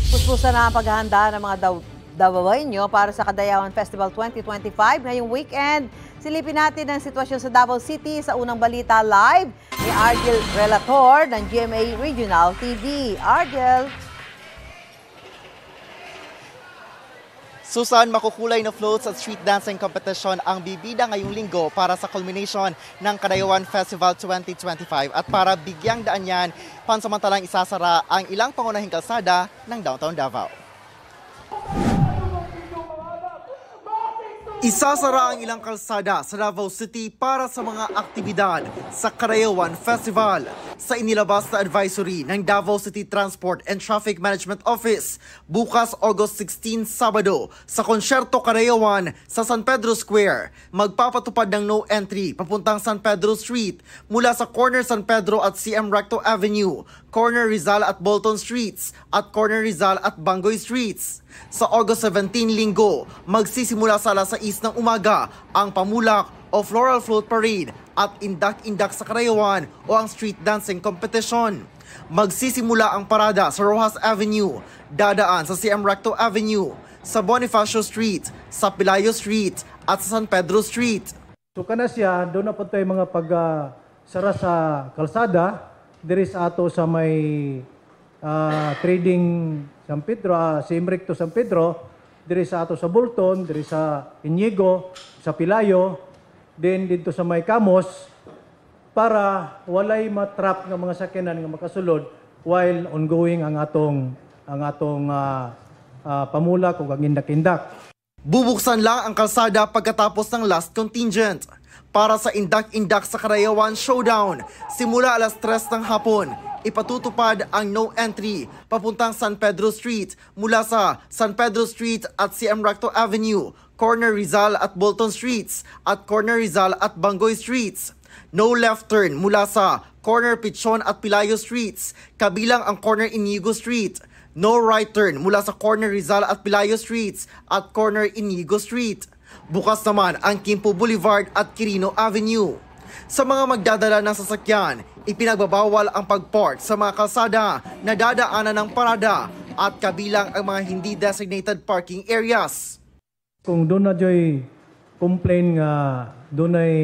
Puspusan na ang paghahanda ng mga Davaoenyo para sa Kadayawan Festival 2025 ngayong weekend. Silipin natin ang sitwasyon sa Davao City sa unang balita live ni Argel Relator ng GMA Regional TV. Argel. Susan, makukulay na floats at street dancing competition ang bibida ngayong linggo para sa culmination ng Kadayawan Festival 2025 at para bigyang daan yan, pansamantalang isasara ang ilang pangunahing kalsada ng downtown Davao. Isasara ang ilang kalsada sa Davao City para sa mga aktibidad sa Kadayawan Festival. Sa inilabas na advisory ng Davao City Transport and Traffic Management Office, bukas August 16, Sabado, sa Konsyerto Kadayawan sa San Pedro Square, magpapatupad ng no entry papuntang San Pedro Street mula sa corner San Pedro at CM Recto Avenue, corner Rizal at Bolton Streets at corner Rizal at Bangoy Streets. Sa August 17, Linggo, magsisimula sa alas 6 ng umaga ang pamulak o Floral Float Parade at indak-indak sa Kadayawan o ang street dancing competition. Magsisimula ang parada sa Rojas Avenue, dadaan sa CM Recto Avenue, sa Bonifacio Street, sa Pelayo Street at sa San Pedro Street. So kana siya, doon na po tayo mga sara sa kalsada, there is ato sa may trading San Pedro, CM Recto San Pedro, there is ato sa Bolton, there is sa Inigo, sa Pelayo, then dito sa may Kamos, para walay matrap ng mga sakyanan nga makasulod while ongoing ang atong pamulak o ang indak-indak. Bubuksan lang ang kalsada pagkatapos ng last contingent. Para sa indak-indak sa Kadayawan Showdown, simula alas 3 ng hapon, ipatutupad ang no entry papuntang San Pedro Street mula sa San Pedro Street at CM Recto Avenue, corner Rizal at Bolton Streets at corner Rizal at Bangoy Streets. No left turn mula sa corner Pichon at Pelayo Streets, kabilang ang corner Inigo Street. No right turn mula sa corner Rizal at Pelayo Streets at corner Inigo Street. Bukas naman ang Quimpo Boulevard at Quirino Avenue. Sa mga magdadala ng sasakyan, ipinagbabawal ang pagpark sa mga kalsada na dadaanan ng parada at kabilang ang mga hindi designated parking areas. Kung doon na joy complain nga doon ay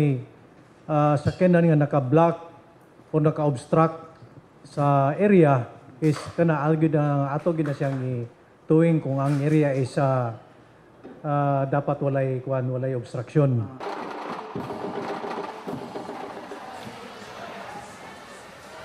sakyanan nga naka-block o naka-obstruct sa area, is kana algid na ato gina siyang tuwing kung ang area is dapat walay obstruction.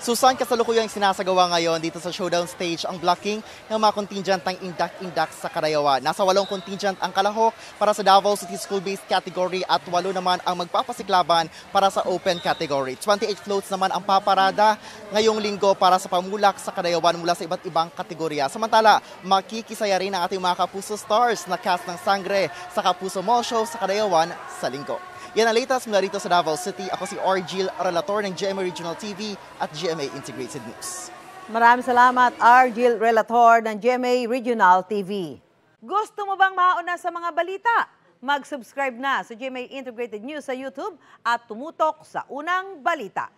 Susan, kasalukuyang sinasagawa ngayon dito sa showdown stage ang blocking ng mga contingent ng indak-indak sa Kadayawan. Nasa 8 contingent ang kalahok para sa Davao City School-based category at 8 naman ang magpapasiklaban para sa open category. 28 floats naman ang paparada ngayong linggo para sa pamulak sa Kadayawan mula sa iba't ibang kategorya. Samantala, makikisaya rin ang ating mga Kapuso Stars na cast ng sangre sa Kapuso Mall Show sa Kadayawan sa linggo. Yan ang latest mula rito sa Davao City. Ako si Argel Relator ng GMA Regional TV at GMA Integrated News. Maraming salamat, Argel Relator ng GMA Regional TV. Gusto mo bang mauna sa mga balita? Mag-subscribe na sa GMA Integrated News sa YouTube at tumutok sa unang balita.